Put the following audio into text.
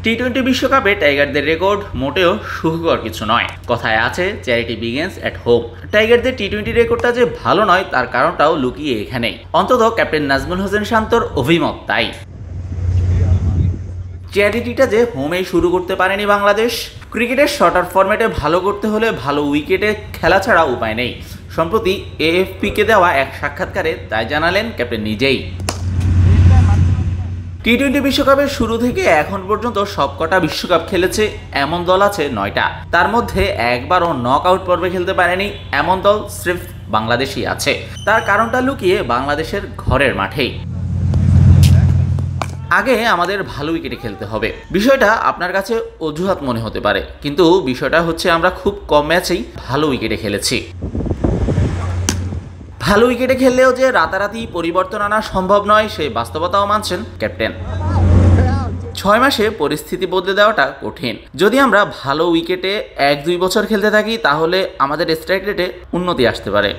টি-20 বিশ্বকাপে টাইগারদের রেকর্ড মোটেও সুখকর কিছু নয়। কথায় আছে চ্যারিটি বিগিনস এট হোম। টাইগারদের টি-20 রেকর্ডটা যে ভালো নয় তার কারণটাও লুকিয়ে এখানেই। অন্তত ক্যাপ্টেন নাজমুল হোসেন শান্তর অভিমত তাই। চ্যারিটিটা যে হোমেই শুরু করতে পারেনি বাংলাদেশ। ক্রিকেটের শর্টার ফরম্যাটে ভালো করতে হলে ভালো উইকেটে খেলা ছাড়া উপায় নেই। সম্প্রতি এএফপিকে দেওয়া এক সাক্ষাৎকারে তাই জানালেন ক্যাপ্টেন নিজেই। টি-20 বিশ্বকাপের শুরু থেকে এখন পর্যন্ত সবকটা বিশ্বকাপ খেলেছে এমন দল আছে 9টা। তার মধ্যে একবারও নক আউট পর্বে খেলতে পারেনি এমন দল স্রেফ বাংলাদেশই আছে। তার কারণটা লুকিয়ে বাংলাদেশের ঘরের মাঠেই। আগে আমাদের ভালো উইকেটে খেলতে হবে। বিষয়টা আপনার কাছে অজুহাত মনে হতে পারে, কিন্তু বিষয়টা হচ্ছে আমরা খুব কম ম্যাচেই ভালো উইকেটে খেলেছি। ভালো উইকেটে খেললেও যে রাতারাতি পরিবর্তন আনা সম্ভব নয় সেই বাস্তবতাও মানছেন ক্যাপ্টেন। 6 মাসে পরিস্থিতি বদলে দেওয়াটা কঠিন। যদি আমরা ভালো উইকেটে 1-2 বছর খেলতে থাকি তাহলে আমাদের স্ট্রাইক রেটে উন্নতি আসতে পারে।